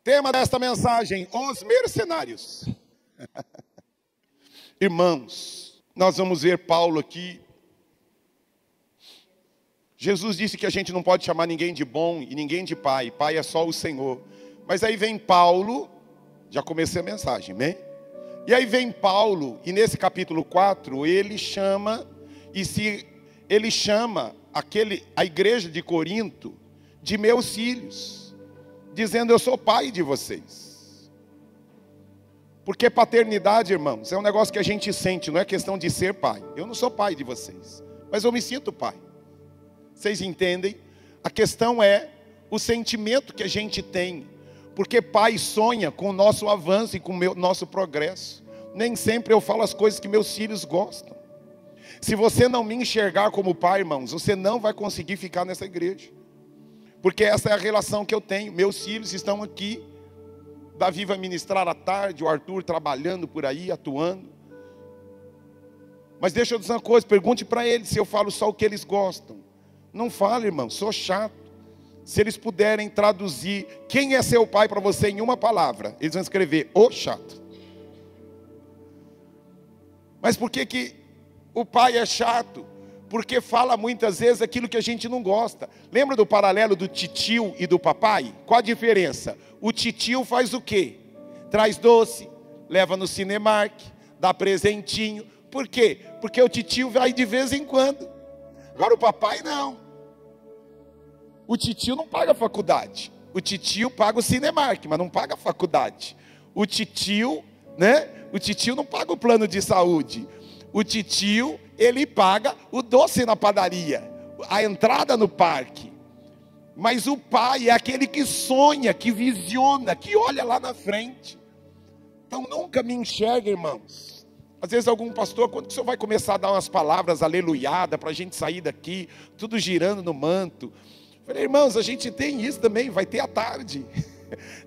Tema desta mensagem: os mercenários. Irmãos, nós vamos ver Paulo aqui. Jesus disse que a gente não pode chamar ninguém de bom e ninguém de pai. Pai é só o Senhor. Mas aí vem Paulo, já comecei a mensagem, amém? E aí vem Paulo, e nesse capítulo 4, ele chama a igreja de Corinto de meus filhos, dizendo: eu sou pai de vocês. Porque paternidade, irmãos, é um negócio que a gente sente, não é questão de ser pai. Eu não sou pai de vocês, mas eu me sinto pai. Vocês entendem? A questão é o sentimento que a gente tem, porque pai sonha com o nosso avanço e com o nosso progresso. Nem sempre eu falo as coisas que meus filhos gostam. Se você não me enxergar como pai, irmãos, você não vai conseguir ficar nessa igreja. Porque essa é a relação que eu tenho. Meus filhos estão aqui. Davi vai ministrar à tarde, o Arthur trabalhando por aí, atuando. Mas deixa eu dizer uma coisa, pergunte para eles se eu falo só o que eles gostam. Não falo, irmão, sou chato. Se eles puderem traduzir quem é seu pai para você em uma palavra, eles vão escrever: o chato. Mas por que o pai é chato? Porque fala muitas vezes aquilo que a gente não gosta. Lembra do paralelo do titio e do papai? Qual a diferença? O titio faz o quê? Traz doce, leva no Cinemark, dá presentinho. Por quê? Porque o titio vai de vez em quando. Agora o papai não. O titio não paga a faculdade. O titio paga o Cinemark, mas não paga a faculdade. O titio, né? O titio não paga o plano de saúde. O titio, ele paga o doce na padaria, a entrada no parque. Mas o pai é aquele que sonha, que visiona, que olha lá na frente. Então nunca me enxerga, irmãos. Às vezes algum pastor, quando que o senhor vai começar a dar umas palavras aleluiada para a gente sair daqui, tudo girando no manto? Eu falei: irmãos, a gente tem isso também, vai ter à tarde.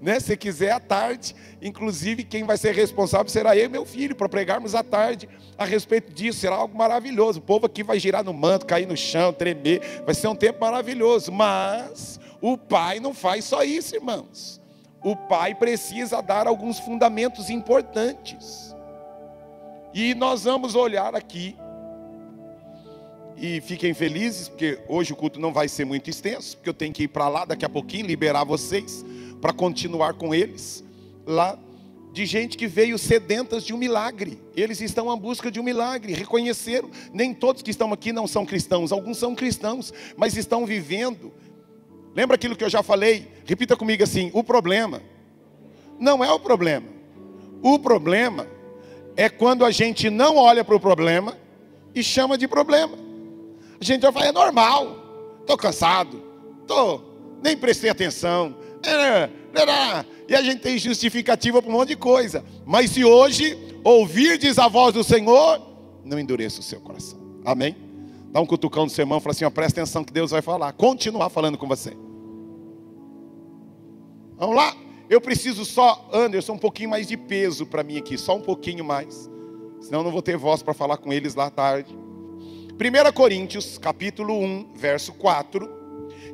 Né? Se quiser à tarde, inclusive quem vai ser responsável será eu e meu filho, para pregarmos à tarde a respeito disso. Será algo maravilhoso. O povo aqui vai girar no manto, cair no chão, tremer. Vai ser um tempo maravilhoso. Mas o pai não faz só isso, irmãos. O pai precisa dar alguns fundamentos importantes. E nós vamos olhar aqui. E fiquem felizes, porque hoje o culto não vai ser muito extenso, porque eu tenho que ir para lá daqui a pouquinho, liberar vocês, para continuar com eles, lá, de gente que veio sedentas de um milagre. Eles estão à busca de um milagre, reconheceram. Nem todos que estão aqui não são cristãos, alguns são cristãos, mas estão vivendo. Lembra aquilo que eu já falei? Repita comigo assim: o problema não é o problema. O problema é quando a gente não olha para o problema e chama de problema. A gente vai falar: é normal, estou cansado, nem prestei atenção. E a gente tem justificativa para um monte de coisa. Mas se hoje ouvirdes a voz do Senhor, não endureça o seu coração. Amém? Dá um cutucão no seu irmão e fala assim: ó, presta atenção que Deus vai falar. Continuar falando com você. Vamos lá? Eu preciso só, Anderson, um pouquinho mais de peso para mim aqui. Só um pouquinho mais. Senão eu não vou ter voz para falar com eles lá à tarde. 1 Coríntios, capítulo 1, verso 4.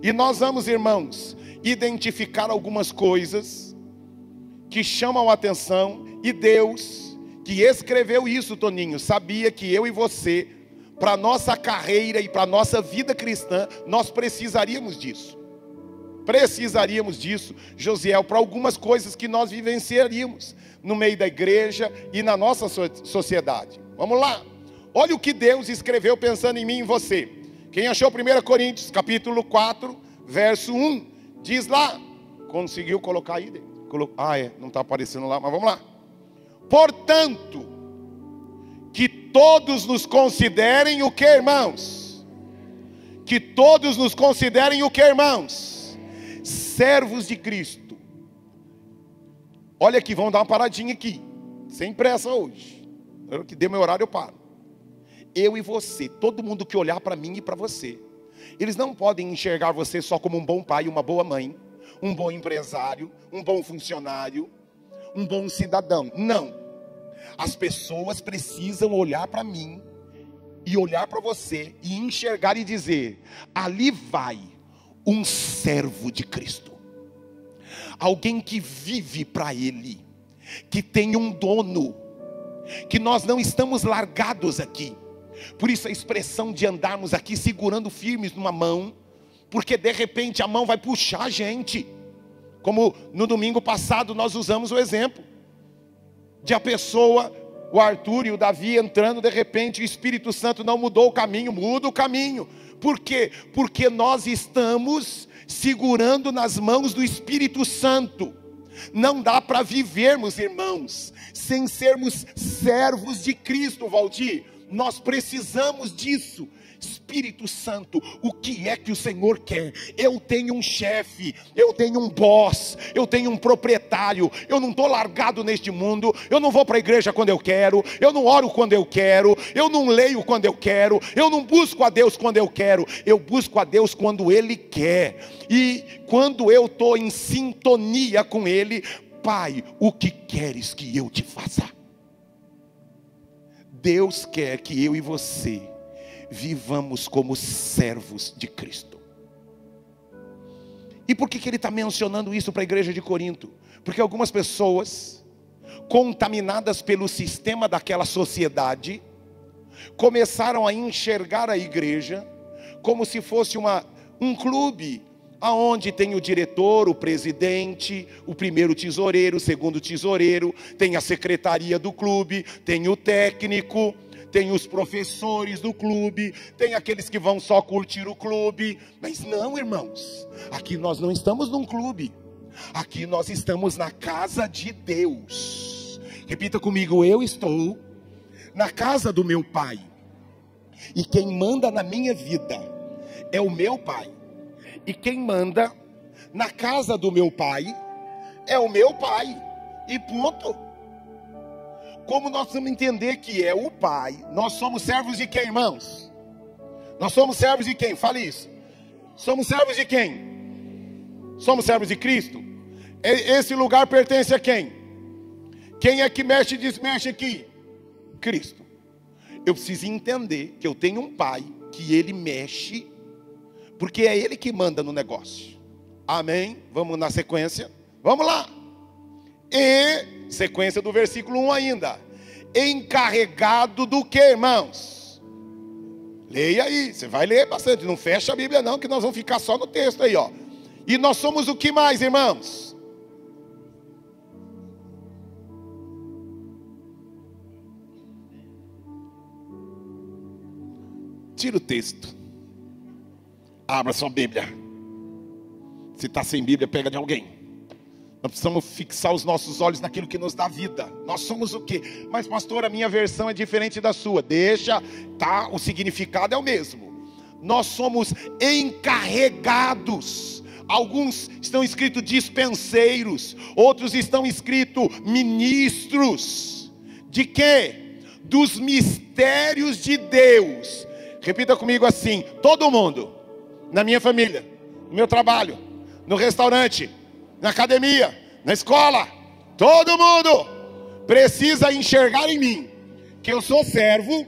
E nós vamos, irmãos, identificar algumas coisas que chamam a atenção. E Deus, que escreveu isso, Toninho, sabia que eu e você, para a nossa carreira e para a nossa vida cristã, nós precisaríamos disso. Precisaríamos disso, Josiel, para algumas coisas que nós vivenciaríamos no meio da igreja e na nossa sociedade. Vamos lá. Olha o que Deus escreveu pensando em mim e em você. Quem achou 1 Coríntios, capítulo 4, verso 1. Diz lá. Conseguiu colocar aí? Não está aparecendo lá, mas vamos lá. Portanto, que todos nos considerem o que, irmãos? Que todos nos considerem o que, irmãos? Servos de Cristo. Olha aqui, vamos dar uma paradinha aqui. Sem pressa hoje. Na hora que dê meu horário eu paro. Eu e você, todo mundo que olhar para mim e para você, eles não podem enxergar você só como um bom pai e uma boa mãe, um bom empresário, um bom funcionário, um bom cidadão. Não. As pessoas precisam olhar para mim e olhar para você e enxergar e dizer: ali vai um servo de Cristo. alguém que vive para Ele, que tem um dono, que nós não estamos largados aqui. Por isso a expressão de andarmos aqui segurando firmes numa mão, porque de repente a mão vai puxar a gente. Como no domingo passado nós usamos o exemplo de a pessoa, o Arthur e o Davi entrando, de repente o Espírito Santo não mudou o caminho, muda o caminho. Por quê? Porque nós estamos segurando nas mãos do Espírito Santo. Não dá para vivermos, irmãos, sem sermos servos de Cristo, Valdir. Nós precisamos disso. Espírito Santo, o que é que o Senhor quer? Eu tenho um chefe, eu tenho um boss, eu tenho um proprietário. Eu não estou largado neste mundo. Eu não vou para a igreja quando eu quero, eu não oro quando eu quero, eu não leio quando eu quero, eu não busco a Deus quando eu quero. Eu busco a Deus quando Ele quer. E quando eu estou em sintonia com Ele, Pai, o que queres que eu te faça? Deus quer que eu e você vivamos como servos de Cristo. E por que ele está mencionando isso para a igreja de Corinto? Porque algumas pessoas, contaminadas pelo sistema daquela sociedade, começaram a enxergar a igreja como se fosse um clube, aonde tem o diretor, o presidente, o primeiro tesoureiro, o segundo tesoureiro, tem a secretaria do clube, tem o técnico, tem os professores do clube, tem aqueles que vão só curtir o clube. Mas não, irmãos, aqui nós não estamos num clube, aqui nós estamos na casa de Deus. Repita comigo: eu estou na casa do meu Pai, e quem manda na minha vida é o meu Pai, e quem manda na casa do meu Pai é o meu Pai, e ponto. Como nós vamos entender que é o Pai? Nós somos servos de quem, irmãos? Nós somos servos de quem? Fale isso. Somos servos de quem? Somos servos de Cristo. Esse lugar pertence a quem? Quem é que mexe e desmexe aqui? Cristo. Eu preciso entender que eu tenho um Pai, que Ele mexe, porque é Ele que manda no negócio. Amém? Vamos na sequência. Vamos lá. E, sequência do versículo 1 ainda. Encarregado do que, irmãos? Leia aí, você vai ler bastante. Não fecha a Bíblia não, que nós vamos ficar só no texto aí, ó. E nós somos o que mais, irmãos? Tira o texto. Abra sua Bíblia. Se está sem Bíblia, pega de alguém. Nós precisamos fixar os nossos olhos naquilo que nos dá vida. Nós somos o quê? Mas pastor, a minha versão é diferente da sua. Deixa, tá? O significado é o mesmo. Nós somos encarregados. Alguns estão escritos dispenseiros, outros estão escritos ministros. De quê? Dos mistérios de Deus. Repita comigo assim: todo mundo, na minha família, no meu trabalho, no restaurante, na academia, na escola, todo mundo precisa enxergar em mim que eu sou servo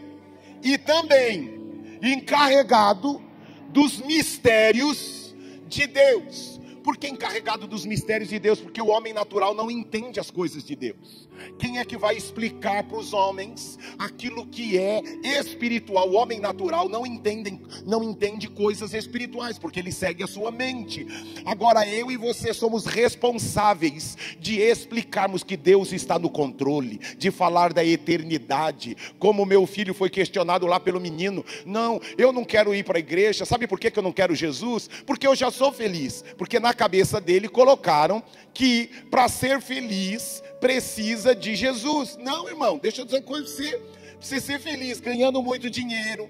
e também encarregado dos mistérios de Deus. Por que encarregado dos mistérios de Deus? Porque o homem natural não entende as coisas de Deus. Quem é que vai explicar para os homens aquilo que é espiritual? O homem natural não entende coisas espirituais, porque ele segue a sua mente. Agora eu e você somos responsáveis de explicarmos que Deus está no controle, de falar da eternidade. Como meu filho foi questionado lá pelo menino: não, eu não quero ir para a igreja. Sabe por que eu não quero Jesus? Porque eu já sou feliz. Porque na cabeça dele colocaram que para ser feliz precisa de Jesus. Não, irmão, deixa eu dizer uma coisa para você ser feliz ganhando muito dinheiro,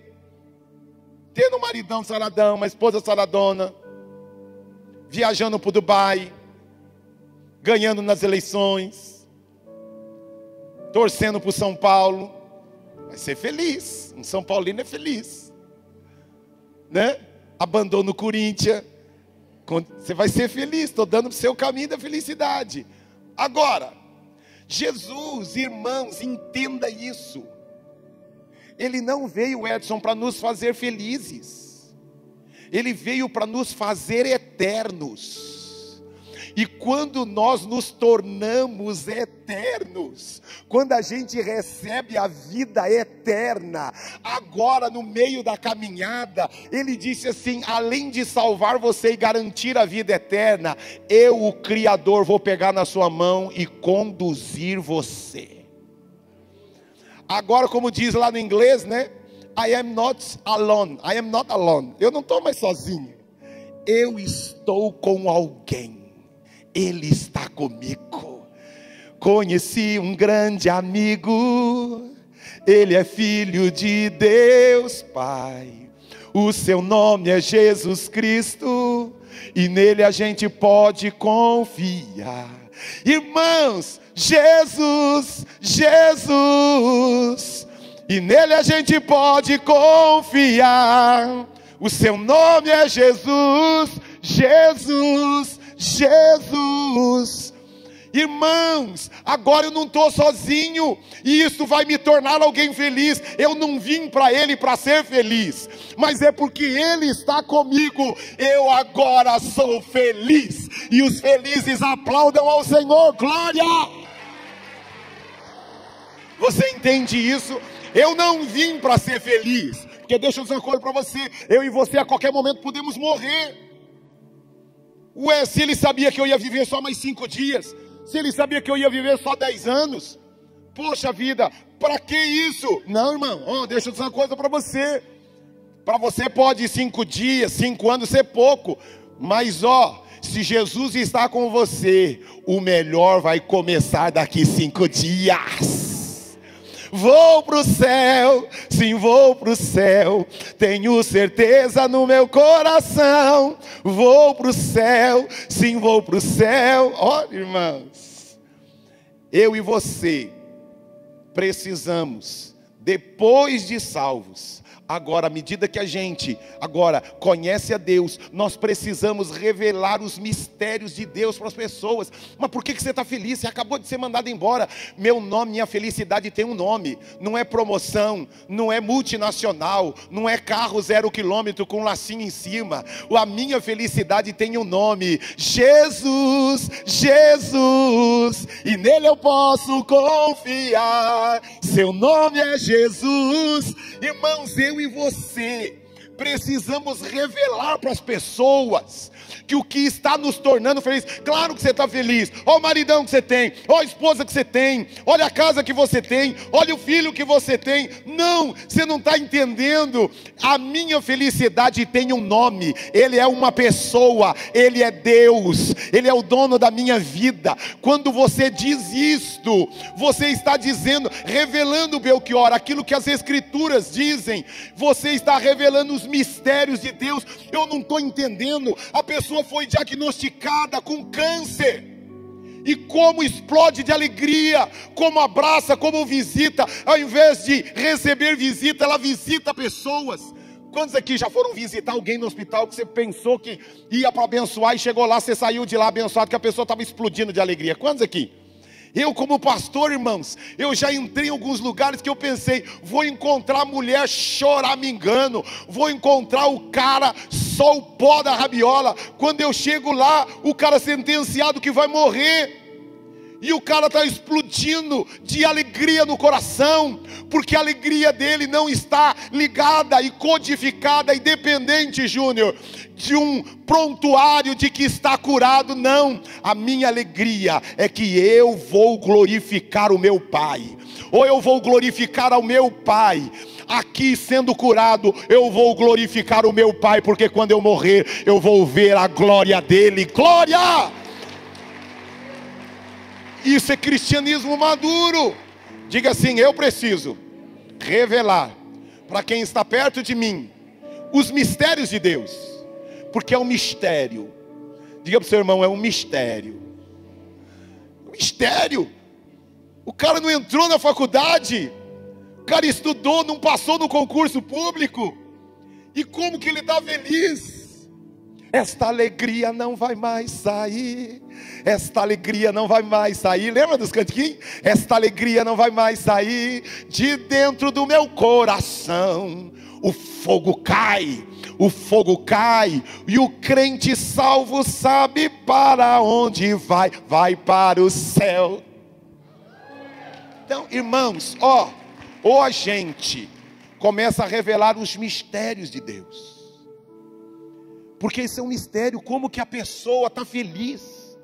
tendo um maridão saradão, uma esposa saradona, viajando para o Dubai, ganhando nas eleições, torcendo para o São Paulo, vai ser feliz. Um São Paulino é feliz, né? Abandona o Corinthians, você vai ser feliz. Estou dando para o seu caminho da felicidade. Agora, Jesus, irmãos, entenda isso. Ele não veio, Edson, para nos fazer felizes. Ele veio para nos fazer eternos. E quando nós nos tornamos eternos, quando a gente recebe a vida eterna, agora no meio da caminhada, ele disse assim: além de salvar você e garantir a vida eterna, eu, o Criador, vou pegar na sua mão e conduzir você. Agora, como diz lá no inglês, né? I am not alone. I am not alone. Eu não estou mais sozinho. Eu estou com alguém. Ele está comigo. Conheci um grande amigo. Ele é filho de Deus Pai. O seu nome é Jesus Cristo. E nele a gente pode confiar. Irmãos, Jesus, Jesus. E nele a gente pode confiar. O seu nome é Jesus, Jesus, Jesus. Irmãos, agora eu não estou sozinho, e isso vai me tornar alguém feliz. Eu não vim para Ele para ser feliz, mas é porque Ele está comigo. Eu agora sou feliz, e os felizes aplaudam ao Senhor. Glória! Você entende isso? Eu não vim para ser feliz, porque deixa eu dizer uma coisa para você: eu e você a qualquer momento podemos morrer. Ué, se ele sabia que eu ia viver só mais 5 dias, se ele sabia que eu ia viver só 10 anos, poxa vida, para que isso? Não, irmão, deixa eu dizer uma coisa para você. Para você pode 5 dias, 5 anos ser pouco, mas se Jesus está com você, o melhor vai começar daqui 5 dias. Vou para o céu, sim, vou para o céu, tenho certeza no meu coração. Vou para o céu, sim, vou para o céu. Olha, irmãos, eu e você precisamos, depois de salvos, agora, à medida que a gente agora conhece a Deus, nós precisamos revelar os mistérios de Deus para as pessoas. Mas por que você está feliz? Você acabou de ser mandado embora. Meu nome, minha felicidade tem um nome. Não é promoção, não é multinacional, não é carro 0 quilômetro com um lacinho em cima. A minha felicidade tem um nome: Jesus, Jesus, e nele eu posso confiar. Seu nome é Jesus. Irmãos, eu e você precisamos revelar para as pessoas que o que está nos tornando feliz. Claro que você está feliz. Olha o maridão que você tem, olha a esposa que você tem, olha a casa que você tem, olha o filho que você tem. Não, você não está entendendo. A minha felicidade tem um nome. Ele é uma pessoa, Ele é Deus, Ele é o dono da minha vida. Quando você diz isto, você está dizendo, revelando, Belchior, aquilo que as Escrituras dizem. Você está revelando os mistérios de Deus. Eu não estou entendendo. A pessoa foi diagnosticada com câncer, e como explode de alegria, como abraça, como visita. Ao invés de receber visita, ela visita pessoas. Quantos aqui já foram visitar alguém no hospital que você pensou que ia para abençoar e chegou lá, você saiu de lá abençoado, que a pessoa estava explodindo de alegria? Quantos aqui? Eu, como pastor, irmãos, eu já entrei em alguns lugares que eu pensei, vou encontrar a mulher choramingando, vou encontrar o cara só o pó da rabiola. Quando eu chego lá, o cara sentenciado que vai morrer, e o cara está explodindo de alegria no coração, porque a alegria dele não está ligada e codificada e dependente, Júnior, de um prontuário de que está curado. Não, a minha alegria é que eu vou glorificar o meu Pai, ou eu vou glorificar ao meu Pai. Aqui sendo curado, eu vou glorificar o meu Pai, porque quando eu morrer, eu vou ver a glória dele. Glória! Isso é cristianismo maduro. Diga assim: eu preciso revelar para quem está perto de mim os mistérios de Deus, porque é um mistério. Diga para o seu irmão: é um mistério. Mistério. O cara não entrou na faculdade, o cara estudou, não passou no concurso público, e como que ele está feliz? Esta alegria não vai mais sair. Esta alegria não vai mais sair. Lembra dos cantiquinhos? Esta alegria não vai mais sair de dentro do meu coração. o fogo cai, e o crente salvo sabe para onde vai, vai para o céu. Então, irmãos, ou a gente começa a revelar os mistérios de Deus, porque isso é um mistério, como que a pessoa está feliz.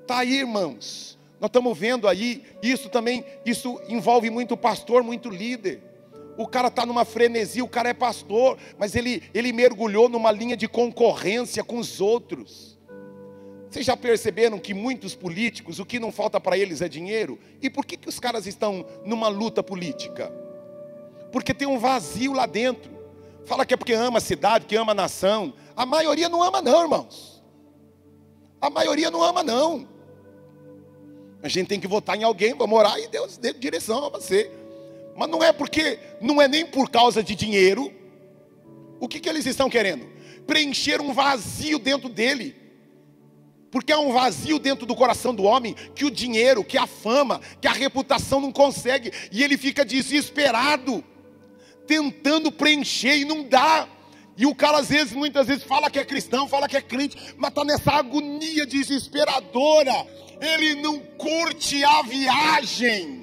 Está aí, irmãos, nós estamos vendo aí, isso envolve muito pastor, muito líder. O cara está numa frenesia, o cara é pastor, mas ele mergulhou numa linha de concorrência com os outros. Vocês já perceberam que muitos políticos, o que não falta para eles é dinheiro? E por que os caras estão numa luta política? Porque tem um vazio lá dentro. Fala que é porque ama a cidade, que ama a nação. A maioria não ama não, irmãos. A maioria não ama não. A gente tem que votar em alguém, vamos orar e Deus dê direção a você. Mas não é nem por causa de dinheiro. O que eles estão querendo? Preencher um vazio dentro dele. Porque há um vazio dentro do coração do homem, que o dinheiro, que a fama, que a reputação não consegue. E ele fica desesperado, tentando preencher e não dá. E o cara muitas vezes fala que é cristão, fala que é crente, mas está nessa agonia desesperadora. Ele não curte a viagem.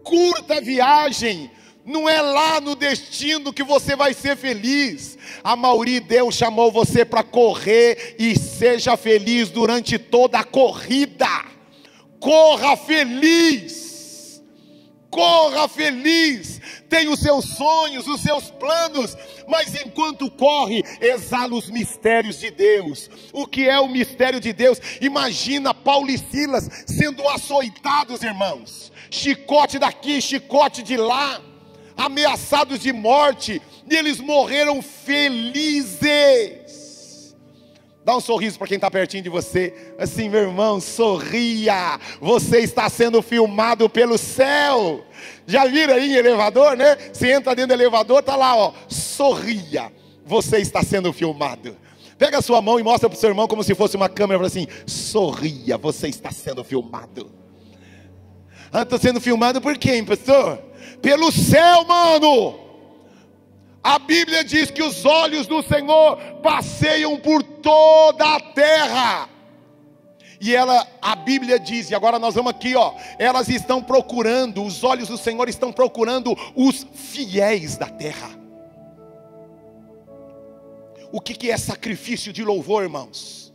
Curta a viagem, não é lá no destino que você vai ser feliz. A maioria, Deus chamou você para correr e seja feliz durante toda a corrida. Corra feliz, corra feliz. Tem os seus sonhos, os seus planos, mas enquanto corre, exala os mistérios de Deus. O que é o mistério de Deus? Imagina Paulo e Silas sendo açoitados, irmãos. Chicote daqui, chicote de lá, ameaçados de morte, e eles morreram felizes. Dá um sorriso para quem está pertinho de você, assim, meu irmão, sorria, você está sendo filmado pelo céu. Já viram aí em elevador, né? Você entra dentro do elevador, está lá, sorria, você está sendo filmado. Pega a sua mão e mostra para o seu irmão como se fosse uma câmera, assim, sorria, você está sendo filmado. Estou sendo filmado por quem, pastor? Pelo céu, mano. A Bíblia diz que os olhos do Senhor passeiam por toda a terra. E a Bíblia diz, e agora nós vamos aqui, elas estão procurando, os olhos do Senhor estão procurando os fiéis da terra. O que é sacrifício de louvor, irmãos?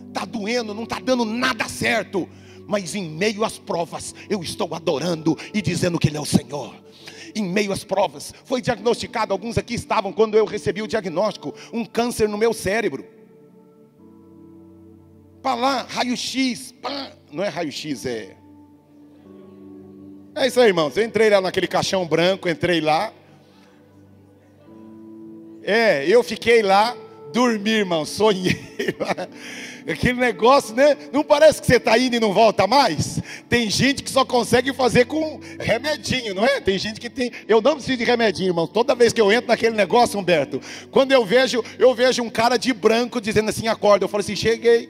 Está doendo, não está dando nada certo, mas em meio às provas, eu estou adorando e dizendo que Ele é o Senhor. Em meio às provas, foi diagnosticado, alguns aqui estavam quando eu recebi o diagnóstico, um câncer no meu cérebro. Para lá, raio-x, não é raio-x, é isso aí, irmãos. Eu entrei lá naquele caixão branco, entrei lá. Eu fiquei lá, dormi, irmão, sonhei. Aquele negócio, né? Não parece que você está indo e não volta mais? Tem gente que só consegue fazer com remedinho, não é? Tem gente que tem... Eu não preciso de remedinho, irmão. Toda vez que eu entro naquele negócio, Humberto, quando eu vejo um cara de branco dizendo assim, acorda. Eu falo assim, cheguei.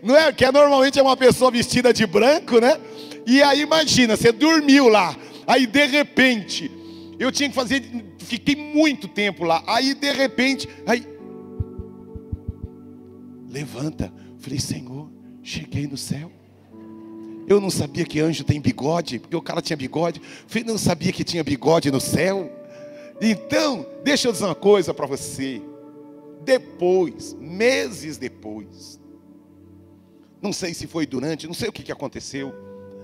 Não é? Que normalmente é uma pessoa vestida de branco, né? E aí imagina, você dormiu lá. Aí de repente, eu tinha que fazer... Fiquei muito tempo lá. Aí de repente... Levanta, falei, Senhor, cheguei no céu. Eu não sabia que anjo tem bigode, porque o cara tinha bigode. Falei, não sabia que tinha bigode no céu. Então, deixa eu dizer uma coisa para você. Depois, meses depois, não sei se foi durante, não sei o que aconteceu,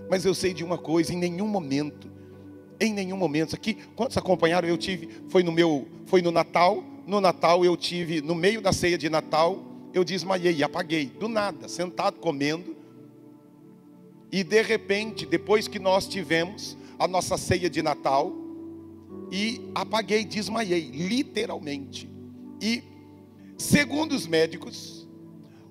mas eu sei de uma coisa, em nenhum momento, aqui, quantos acompanharam, foi no Natal, eu tive, no meio da ceia de Natal, eu desmaiei, apaguei, do nada, sentado comendo. E de repente, depois que nós tivemos a nossa ceia de Natal, e apaguei, desmaiei, literalmente. E segundo os médicos,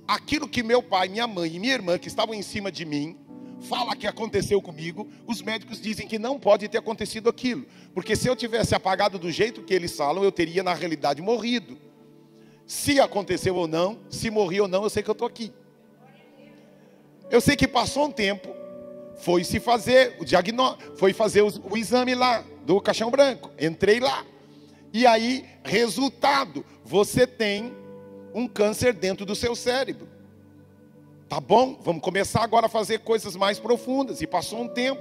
aquilo que meu pai, minha mãe e minha irmã que estavam em cima de mim, fala que aconteceu comigo, os médicos dizem que não pode ter acontecido aquilo, porque se eu tivesse apagado do jeito que eles falam, eu teria na realidade morrido. Se aconteceu ou não, se morri ou não, eu sei que eu estou aqui. Eu sei que passou um tempo, foi fazer o exame lá do caixão branco. Entrei lá. E aí, resultado, você tem um câncer dentro do seu cérebro. Tá bom? Vamos começar agora a fazer coisas mais profundas. E passou um tempo.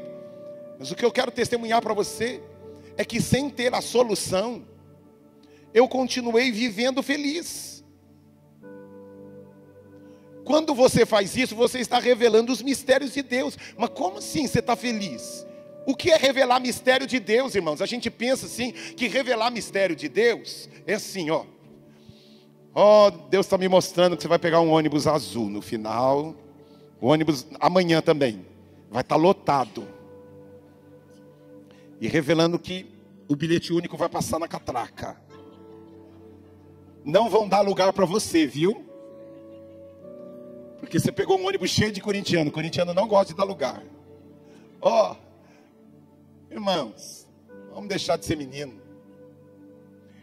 Mas o que eu quero testemunhar para você é que sem ter a solução, eu continuei vivendo feliz. Quando você faz isso, você está revelando os mistérios de Deus. Mas como assim você está feliz? O que é revelar mistério de Deus, irmãos? A gente pensa assim, que revelar mistério de Deus é assim, ó. Ó, Deus está me mostrando que você vai pegar um ônibus azul no final. O ônibus amanhã também vai estar lotado. E revelando que o bilhete único vai passar na catraca. Não vão dar lugar para você, viu? Porque você pegou um ônibus cheio de corintiano. Corintiano não gosta de dar lugar. Ó, irmãos, vamos deixar de ser menino.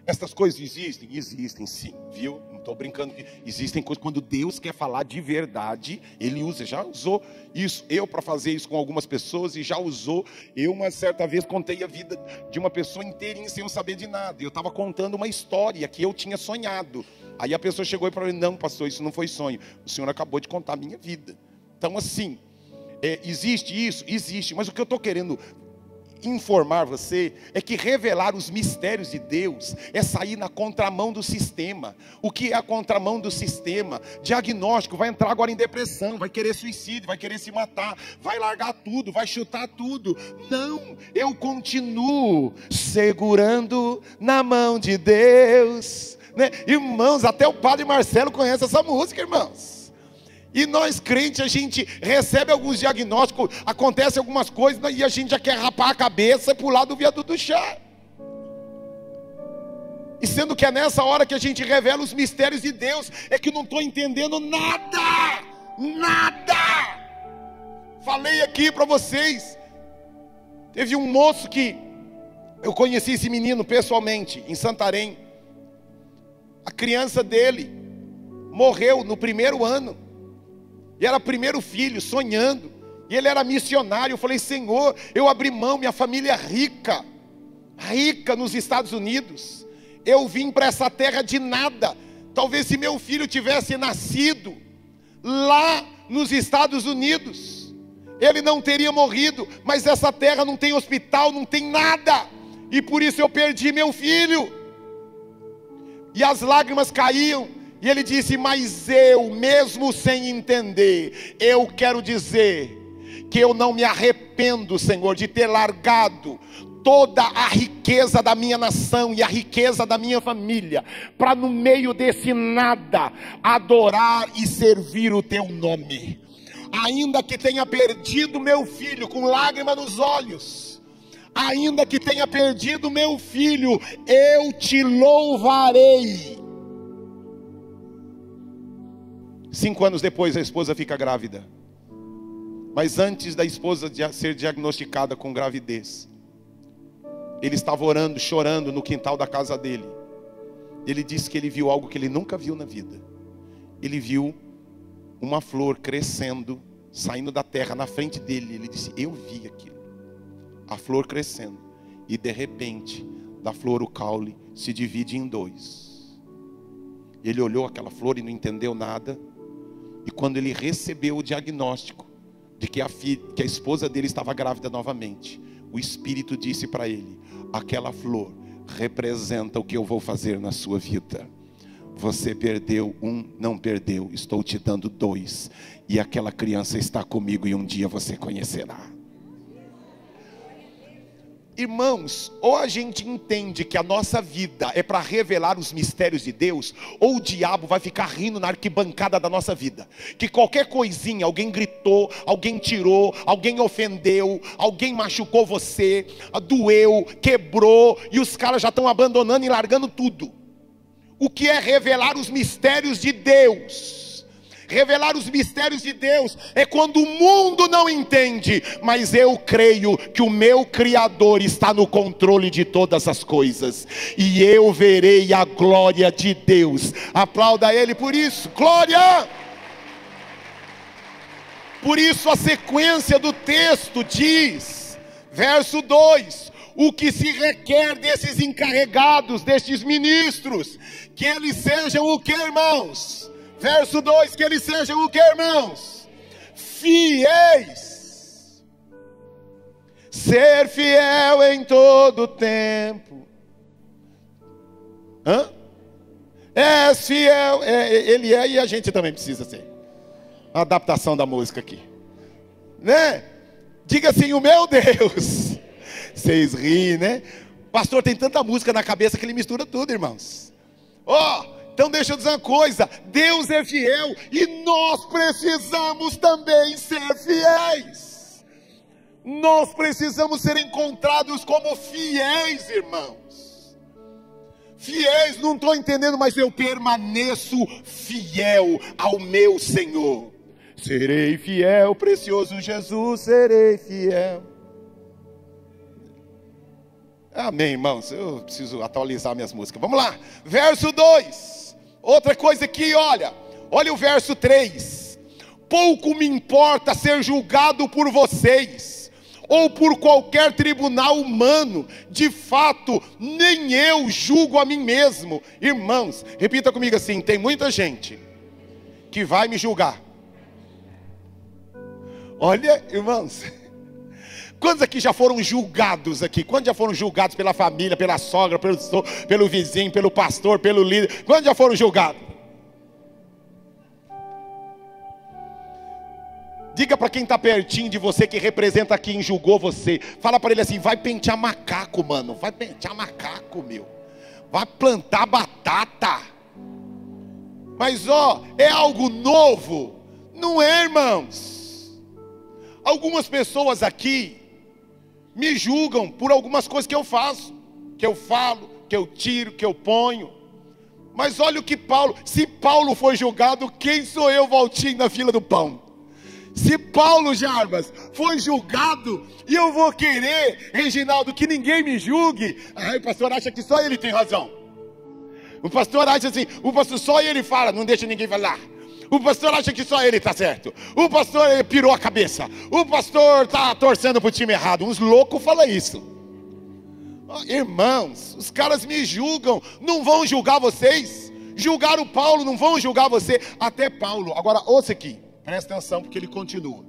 Essas coisas existem? Existem sim, viu? Não estou brincando. Existem coisas, quando Deus quer falar de verdade, Ele usa. Já usou isso, eu para fazer isso com algumas pessoas, e já usou. Eu uma certa vez contei a vida de uma pessoa inteirinha sem eu saber de nada. Eu estava contando uma história que eu tinha sonhado. Aí a pessoa chegou e falou: não, pastor, isso não foi sonho. O senhor acabou de contar a minha vida. Então assim, existe isso? Existe. Mas o que eu estou querendo informar você é que revelar os mistérios de Deus é sair na contramão do sistema. O que é a contramão do sistema? Diagnóstico, vai entrar agora em depressão, vai querer suicídio, vai querer se matar, vai largar tudo, vai chutar tudo. Não, eu continuo segurando na mão de Deus, né? Irmãos, até o padre Marcelo conhece essa música, irmãos. E nós crentes, a gente recebe alguns diagnósticos, acontece algumas coisas, e a gente já quer rapar a cabeça e pular do viaduto do chá. E sendo que é nessa hora que a gente revela os mistérios de Deus, é que não estou entendendo nada, nada. Falei aqui para vocês, teve um moço que, eu conheci esse menino pessoalmente, em Santarém. A criança dele morreu no primeiro ano. E era primeiro filho, sonhando. E ele era missionário. Eu falei: Senhor, eu abri mão, minha família é rica. Rica nos Estados Unidos. Eu vim para essa terra de nada. Talvez se meu filho tivesse nascido lá nos Estados Unidos, ele não teria morrido. Mas essa terra não tem hospital, não tem nada. E por isso eu perdi meu filho. E as lágrimas caíam. E ele disse: mas eu, mesmo sem entender, eu quero dizer que eu não me arrependo, Senhor, de ter largado toda a riqueza da minha nação e a riqueza da minha família, para no meio desse nada, adorar e servir o teu nome. Ainda que tenha perdido meu filho com lágrima nos olhos, ainda que tenha perdido meu filho, eu te louvarei. 5 anos depois a esposa fica grávida. Mas antes da esposa ser diagnosticada com gravidez, ele estava orando, chorando no quintal da casa dele. Ele disse que ele viu algo que ele nunca viu na vida. Ele viu uma flor crescendo, saindo da terra na frente dele. Ele disse: eu vi aquilo. A flor crescendo. E de repente, da flor o caule se divide em 2. Ele olhou aquela flor e não entendeu nada. E quando ele recebeu o diagnóstico de que a esposa dele estava grávida novamente, o Espírito disse para ele: aquela flor representa o que eu vou fazer na sua vida. Você perdeu um, não perdeu, estou te dando 2. E aquela criança está comigo e um dia você conhecerá. Irmãos, ou a gente entende que a nossa vida é para revelar os mistérios de Deus, ou o diabo vai ficar rindo na arquibancada da nossa vida. Que qualquer coisinha, alguém gritou, alguém tirou, alguém ofendeu, alguém machucou você, doeu, quebrou, e os caras já estão abandonando e largando tudo. O que é revelar os mistérios de Deus? Revelar os mistérios de Deus é quando o mundo não entende, mas eu creio que o meu Criador está no controle de todas as coisas, e eu verei a glória de Deus. Aplauda Ele por isso, glória! Por isso a sequência do texto diz, verso 2: o que se requer desses encarregados, destes ministros, que eles sejam o que, irmãos? Verso 2, que eles sejam o que, irmãos? Fiéis. Ser fiel em todo tempo. És fiel, ele é, e a gente também precisa ser. Uma adaptação da música aqui, né? Diga assim: o meu Deus. Vocês riem, né? Pastor tem tanta música na cabeça que ele mistura tudo, irmãos. Então deixa eu dizer uma coisa: Deus é fiel e nós precisamos também ser fiéis. Nós precisamos ser encontrados como fiéis, irmãos. Fiéis, não estou entendendo, mas eu permaneço fiel ao meu Senhor. Serei fiel, precioso Jesus, serei fiel. Amém, irmãos. Eu preciso atualizar minhas músicas. Vamos lá, verso 2. Outra coisa aqui, olha o verso 3. Pouco me importa ser julgado por vocês, ou por qualquer tribunal humano. De fato, nem eu julgo a mim mesmo. Irmãos, repita comigo assim: tem muita gente que vai me julgar. Olha, irmãos, quantos aqui já foram julgados aqui? Quantos já foram julgados pela família, pela sogra, pelo vizinho, pelo pastor, pelo líder? Quantos já foram julgados? Diga para quem está pertinho de você, que representa quem julgou você. Fala para ele assim: vai pentear macaco, mano. Vai pentear macaco, meu. Vai plantar batata. Mas é algo novo? Não é, irmãos? Algumas pessoas aqui me julgam por algumas coisas que eu faço, que eu falo, que eu tiro, que eu ponho. Mas olha o que Paulo, se Paulo foi julgado, quem sou eu, Valtinho, na fila do pão? Se Paulo Jarbas foi julgado, e eu vou querer, Reginaldo, que ninguém me julgue. O pastor acha que só ele tem razão. O pastor acha assim, o pastor só ele fala, não deixa ninguém falar. O pastor acha que só ele está certo. O pastor pirou a cabeça. O pastor está torcendo para o time errado. Uns loucos falam isso. Irmãos, os caras me julgam. Não vão julgar vocês. Julgaram Paulo, não vão julgar você. Até Paulo. Agora ouça aqui, presta atenção, porque ele continua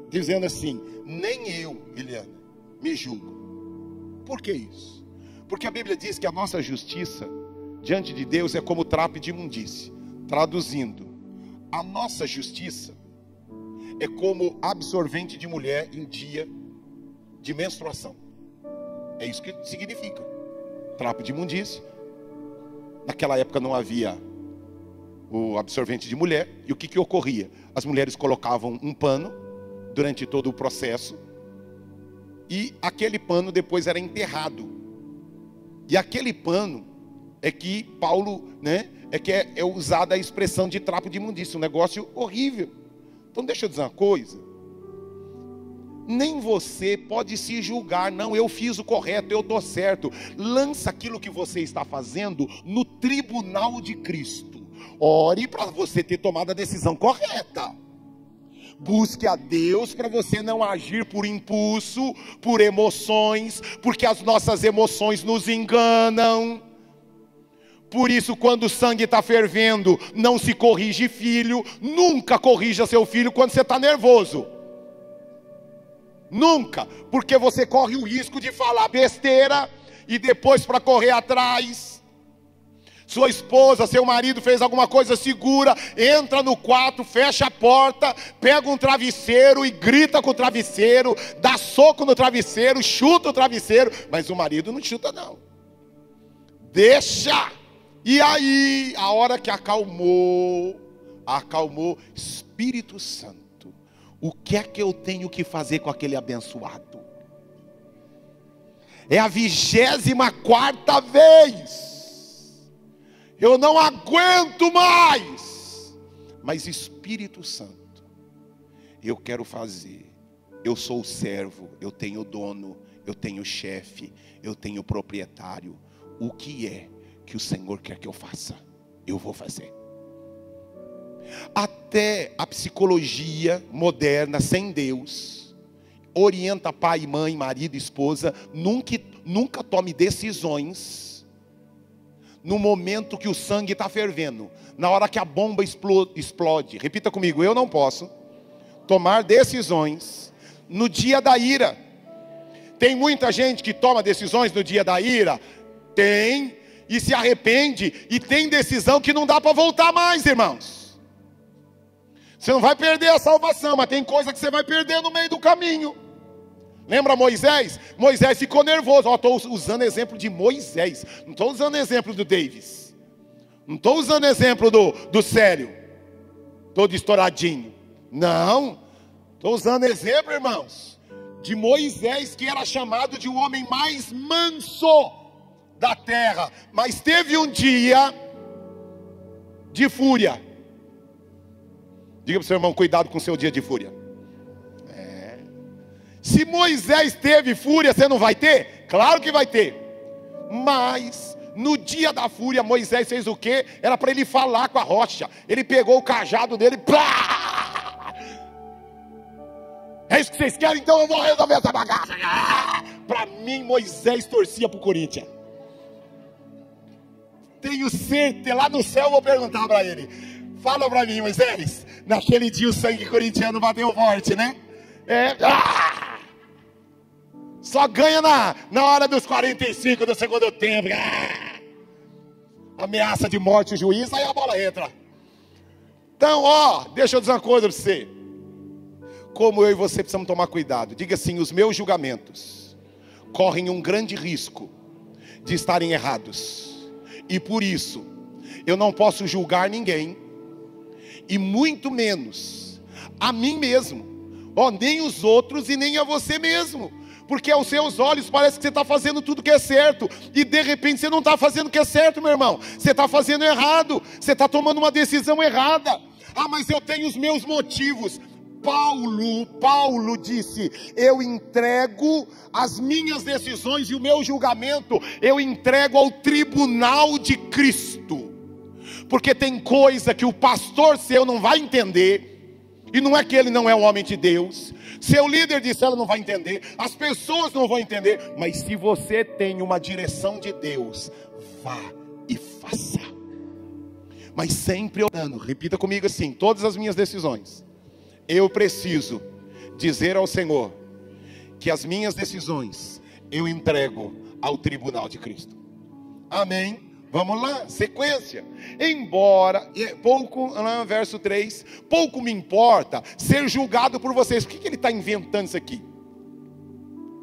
dizendo assim: nem eu, Eliana, me julgo. Por que isso? Porque a Bíblia diz que a nossa justiça diante de Deus é como trapo de imundície. Traduzindo, a nossa justiça é como absorvente de mulher em dia de menstruação. É isso que significa trapo de imundície. Naquela época não havia o absorvente de mulher. E o que ocorria? As mulheres colocavam um pano durante todo o processo, e aquele pano depois era enterrado. E aquele pano é que Paulo, né, é usada a expressão de trapo de imundície. Um negócio horrível. Então deixa eu dizer uma coisa: nem você pode se julgar. Não, eu fiz o correto, eu estou certo. Lança aquilo que você está fazendo no tribunal de Cristo. Ore para você ter tomado a decisão correta. Busque a Deus para você não agir por impulso, por emoções, porque as nossas emoções nos enganam. Por isso, quando o sangue está fervendo, não se corrige filho. Nunca corrija seu filho quando você está nervoso. Nunca, porque você corre o risco de falar besteira e depois, para correr atrás, sua esposa, seu marido fez alguma coisa, segura, entra no quarto, fecha a porta, pega um travesseiro e grita com o travesseiro, dá soco no travesseiro, chuta o travesseiro, mas o marido não chuta não. Deixa. E aí, a hora que acalmou, Espírito Santo, o que é que eu tenho que fazer com aquele abençoado? É a 24ª vez. Eu não aguento mais. Mas Espírito Santo, eu quero fazer. Eu sou o servo, eu tenho dono, eu tenho chefe, eu tenho proprietário. O que é que o Senhor quer que eu faça? Eu vou fazer. Até a psicologia moderna, sem Deus, orienta pai, mãe, marido, esposa, nunca tome decisões no momento que o sangue está fervendo, na hora que a bomba explode. Repita comigo: eu não posso tomar decisões no dia da ira. Tem muita gente que toma decisões no dia da ira, tem, e se arrepende, e tem decisão que não dá para voltar mais, irmãos. Você não vai perder a salvação, mas tem coisa que você vai perder no meio do caminho. Lembra Moisés? Moisés ficou nervoso. Estou usando exemplo de Moisés, não estou usando exemplo do Davis, não estou usando exemplo do Célio, todo estouradinho. Não, estou usando exemplo, irmãos, de Moisés, que era chamado de o homem mais manso da terra, mas teve um dia de fúria. Diga para o seu irmão: cuidado com o seu dia de fúria. Se Moisés teve fúria, você não vai ter? Claro que vai ter. Mas no dia da fúria, Moisés fez o quê? Era para ele falar com a rocha. Ele pegou o cajado dele, plá! É isso que vocês querem? Então eu vou resolver essa bagaça. Para mim, Moisés torcia para o Corinthians. Tenho certeza, lá no céu eu vou perguntar para ele. Fala para mim, Moisés, naquele dia o sangue corintiano bateu forte, né? Só ganha na hora dos 45 do segundo tempo. Ameaça de morte o juiz, aí a bola entra. Então, deixa eu dizer uma coisa para você. Como eu e você precisamos tomar cuidado. Diga assim: os meus julgamentos correm um grande risco de estarem errados. E por isso, eu não posso julgar ninguém, e muito menos a mim mesmo, nem os outros e nem a você mesmo. Porque aos seus olhos parece que você está fazendo tudo que é certo, e de repente você não está fazendo o que é certo, meu irmão. Você está fazendo errado, você está tomando uma decisão errada. Mas eu tenho os meus motivos. Paulo disse: eu entrego as minhas decisões e o meu julgamento, eu entrego ao tribunal de Cristo. Porque tem coisa que o pastor seu não vai entender, e não é que ele não é um homem de Deus, seu líder de célula não vai entender, as pessoas não vão entender, mas se você tem uma direção de Deus, vá e faça. Mas sempre orando. Repita comigo assim: todas as minhas decisões, eu preciso dizer ao Senhor que as minhas decisões eu entrego ao tribunal de Cristo. Amém? Vamos lá, sequência. Embora, verso 3, pouco me importa ser julgado por vocês. Por que ele está inventando isso aqui?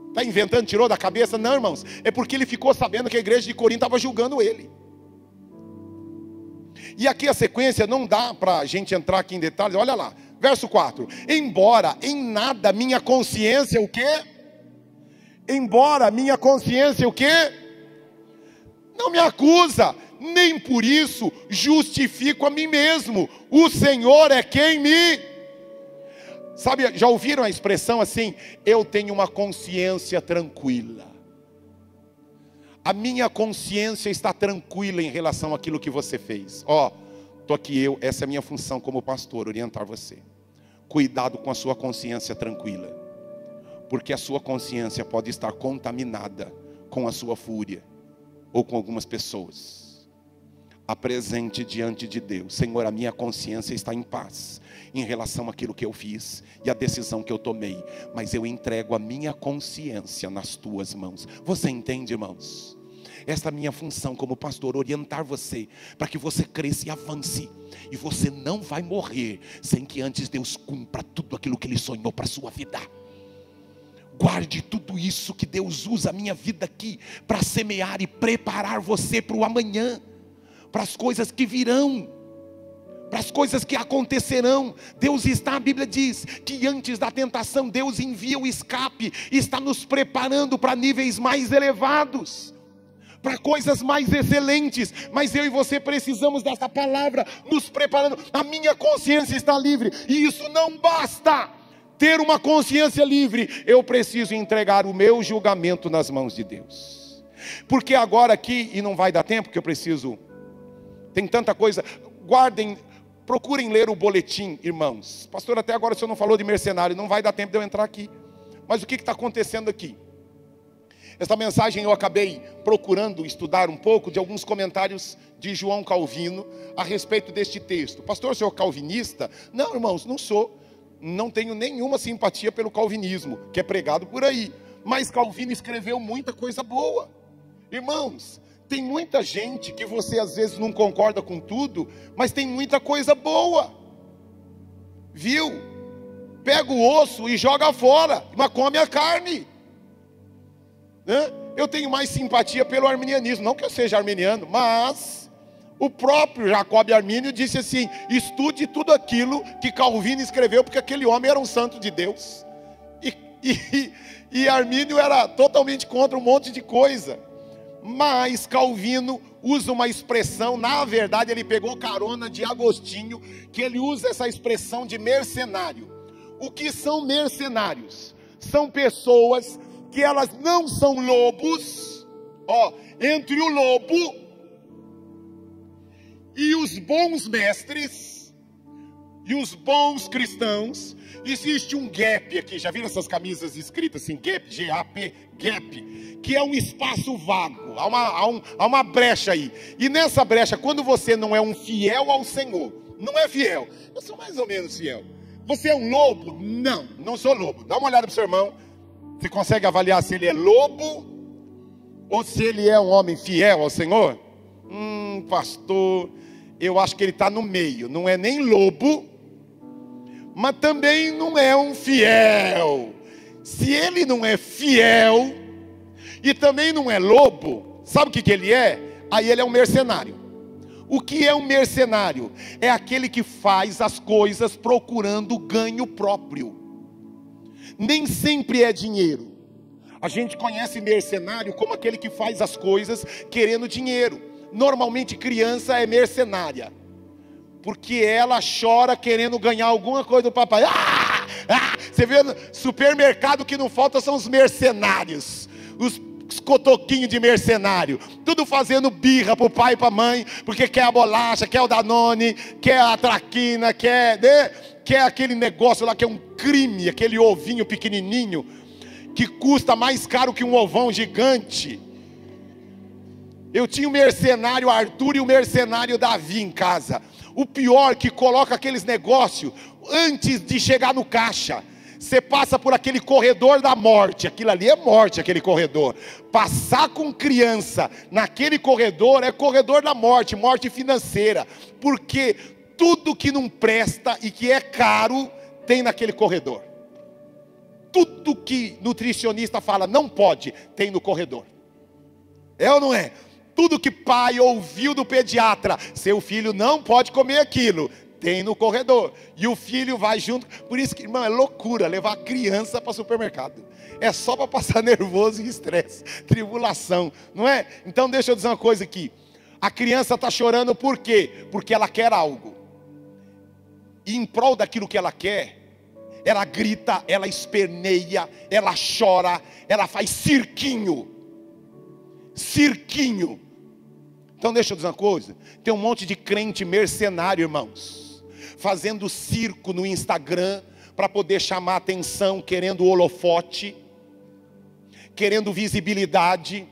Está inventando, tirou da cabeça? Não, irmãos, é porque ele ficou sabendo que a igreja de Corinto estava julgando ele. E aqui a sequência não dá para a gente entrar aqui em detalhes. Olha lá, verso 4. Embora em nada minha consciência o quê? Embora minha consciência o quê? Não me acusa, nem por isso justifico a mim mesmo. O Senhor é quem me... Sabe, já ouviram a expressão assim? Eu tenho uma consciência tranquila. A minha consciência está tranquila em relação àquilo que você fez. Estou aqui essa é a minha função como pastor, orientar você. Cuidado com a sua consciência tranquila. Porque a sua consciência pode estar contaminada com a sua fúria, ou com algumas pessoas. Apresente diante de Deus: Senhor, a minha consciência está em paz em relação àquilo que eu fiz e a decisão que eu tomei, mas eu entrego a minha consciência nas tuas mãos. Você entende, irmãos? Esta é a minha função como pastor, orientar você para que você cresça e avance. E você não vai morrer sem que antes Deus cumpra tudo aquilo que Ele sonhou para a sua vida. Guarde tudo isso que Deus usa a minha vida aqui para semear e preparar você para o amanhã, para as coisas que virão, para as coisas que acontecerão. Deus está, a Bíblia diz que antes da tentação Deus envia o escape, está nos preparando para níveis mais elevados, para coisas mais excelentes. Mas eu e você precisamos dessa palavra nos preparando. A minha consciência está livre, e isso não basta. Ter uma consciência livre, eu preciso entregar o meu julgamento nas mãos de Deus. Porque agora aqui, e não vai dar tempo, que eu preciso, tem tanta coisa. Guardem, procurem ler o boletim, irmãos. Pastor, até agora o senhor não falou de mercenário, não vai dar tempo de eu entrar aqui. Mas o que está acontecendo aqui? Esta mensagem eu acabei procurando estudar um pouco de alguns comentários de João Calvino a respeito deste texto. Pastor, o senhor é calvinista? Não, irmãos, não sou. Não tenho nenhuma simpatia pelo calvinismo, que é pregado por aí. Mas Calvino escreveu muita coisa boa. Irmãos, tem muita gente que você às vezes não concorda com tudo, mas tem muita coisa boa. Viu? Pega o osso e joga fora, mas come a carne. Eu tenho mais simpatia pelo arminianismo, não que eu seja arminiano, mas o próprio Jacob Armínio disse assim: estude tudo aquilo que Calvino escreveu, porque aquele homem era um santo de Deus. E Armínio era totalmente contra um monte de coisa. Mas Calvino usa uma expressão, na verdade ele pegou carona de Agostinho, que ele usa essa expressão de mercenário. O que são mercenários? São pessoas que elas não são lobos, entre o lobo e os bons mestres e os bons cristãos, existe um gap aqui. Já viram essas camisas escritas assim, gap, G-A-P, gap, que é um espaço vago, há uma brecha aí, e nessa brecha, quando você não é um fiel ao Senhor, não é fiel, eu sou mais ou menos fiel, você é um lobo? Não, não sou lobo. Dá uma olhada para o seu irmão. Você consegue avaliar se ele é lobo ou se ele é um homem fiel ao Senhor? Pastor, eu acho que ele está no meio. Não é nem lobo, mas também não é um fiel. Se ele não é fiel e também não é lobo, sabe o que ele é? Aí ele é um mercenário. O que é um mercenário? É aquele que faz as coisas procurando ganho próprio. Nem sempre é dinheiro. A gente conhece mercenário como aquele que faz as coisas querendo dinheiro. Normalmente criança é mercenária, porque ela chora querendo ganhar alguma coisa do papai. Você vê no supermercado, que não falta são os mercenários, os cotoquinhos de mercenário, tudo fazendo birra pro pai e pra mãe, porque quer a bolacha, quer o Danone, quer a traquina, quer aquele negócio lá que é um crime, aquele ovinho pequenininho, que custa mais caro que um ovão gigante. Eu tinha o mercenário Arthur e o mercenário Davi em casa. O pior, que coloca aqueles negócios antes de chegar no caixa. Você passa por aquele corredor da morte. Aquilo ali é morte, aquele corredor. Passar com criança naquele corredor é corredor da morte, morte financeira. Porque tudo que não presta e que é caro tem naquele corredor. Tudo que nutricionista fala não pode, tem no corredor. É ou não é? Tudo que pai ouviu do pediatra, seu filho não pode comer aquilo, tem no corredor. E o filho vai junto. Por isso que, irmão, é loucura levar a criança para o supermercado. É só para passar nervoso e estresse, tribulação, não é? Então deixa eu dizer uma coisa aqui. A criança está chorando por quê? Porque ela quer algo. E em prol daquilo que ela quer, ela grita, ela esperneia, ela chora, ela faz cirquinho. Cirquinho. Então deixa eu dizer uma coisa. Tem um monte de crente mercenário, irmãos, fazendo circo no Instagram para poder chamar atenção, querendo holofote, querendo visibilidade,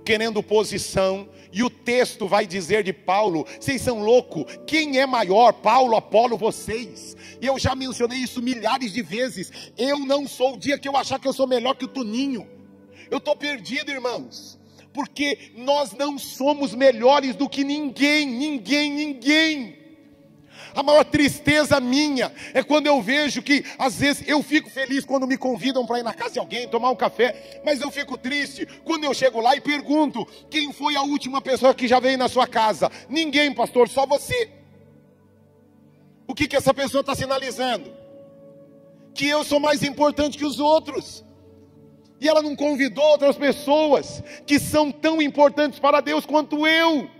querendo posição. E o texto vai dizer de Paulo: vocês são loucos, quem é maior, Paulo, Apolo, vocês? E eu já mencionei isso milhares de vezes. Eu não sou, o dia que eu achar que eu sou melhor que o Toninho, eu estou perdido, irmãos, porque nós não somos melhores do que ninguém, ninguém. A maior tristeza minha é quando eu vejo que, às vezes, eu fico feliz quando me convidam para ir na casa de alguém, tomar um café, mas eu fico triste quando eu chego lá e pergunto: quem foi a última pessoa que já veio na sua casa? Ninguém, pastor, só você. O que essa pessoa está sinalizando? Que eu sou mais importante que os outros. E ela não convidou outras pessoas que são tão importantes para Deus quanto eu.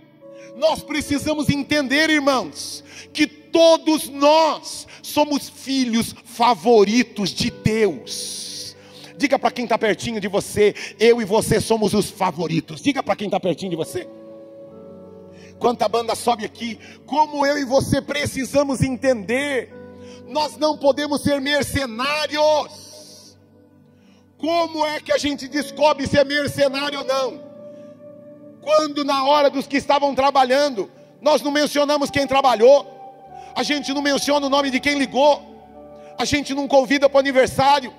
Nós precisamos entender, irmãos, que todos nós somos filhos favoritos de Deus. Diga para quem está pertinho de você: eu e você somos os favoritos. Diga para quem está pertinho de você. Enquanto a banda sobe aqui, como eu e você precisamos entender, nós não podemos ser mercenários. Como é que a gente descobre se é mercenário ou não? Quando na hora dos que estavam trabalhando, nós não mencionamos quem trabalhou, a gente não menciona o nome de quem ligou, a gente não convida para o aniversário,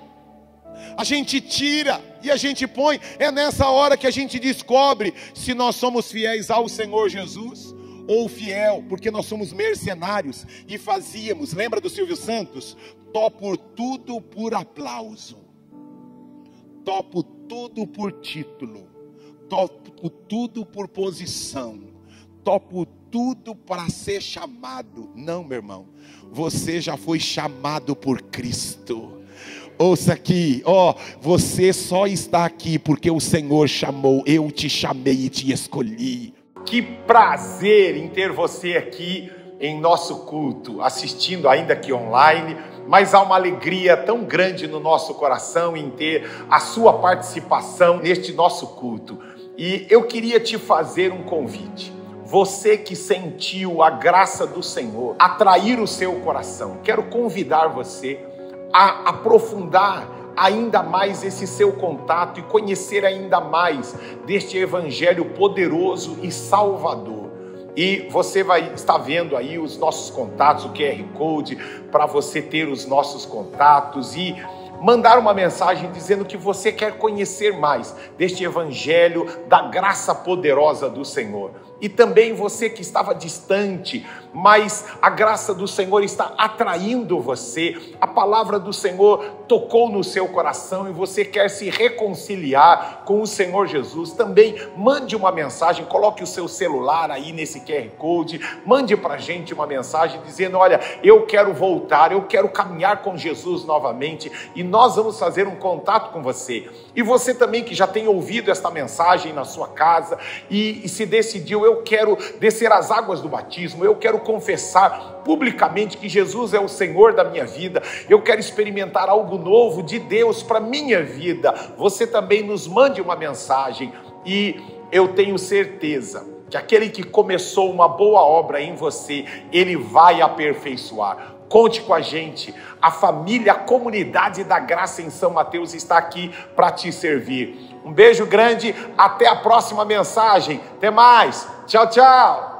a gente tira e a gente põe. É nessa hora que a gente descobre se nós somos fiéis ao Senhor Jesus ou fiel, porque nós somos mercenários e fazíamos, lembra do Silvio Santos? Topo tudo por aplauso, topo tudo por título, topo tudo por posição, topo tudo para ser chamado. Não, meu irmão, você já foi chamado por Cristo. Ouça aqui, você só está aqui porque o Senhor chamou. Eu te chamei e te escolhi. Que prazer em ter você aqui em nosso culto, assistindo ainda que online, mas há uma alegria tão grande no nosso coração em ter a sua participação neste nosso culto. E eu queria te fazer um convite. Você que sentiu a graça do Senhor atrair o seu coração, quero convidar você a aprofundar ainda mais esse seu contato e conhecer ainda mais deste evangelho poderoso e salvador. E você vai estar vendo aí os nossos contatos, o QR Code, para você ter os nossos contatos e mandar uma mensagem dizendo que você quer conhecer mais deste evangelho da graça poderosa do Senhor. E também você que estava distante, mas a graça do Senhor está atraindo você, a palavra do Senhor tocou no seu coração e você quer se reconciliar com o Senhor Jesus, também mande uma mensagem, coloque o seu celular aí nesse QR Code, mande para a gente uma mensagem dizendo: olha, eu quero voltar, eu quero caminhar com Jesus novamente, e nós vamos fazer um contato com você. E você também que já tem ouvido esta mensagem na sua casa e se decidiu: eu quero descer as águas do batismo, eu quero confessar publicamente que Jesus é o Senhor da minha vida, eu quero experimentar algo novo de Deus para minha vida. Você também nos mande uma mensagem e eu tenho certeza que aquele que começou uma boa obra em você, ele vai aperfeiçoar. Conte com a gente, a família, a comunidade da Graça em São Mateus está aqui para te servir. Um beijo grande, até a próxima mensagem, até mais, tchau, tchau.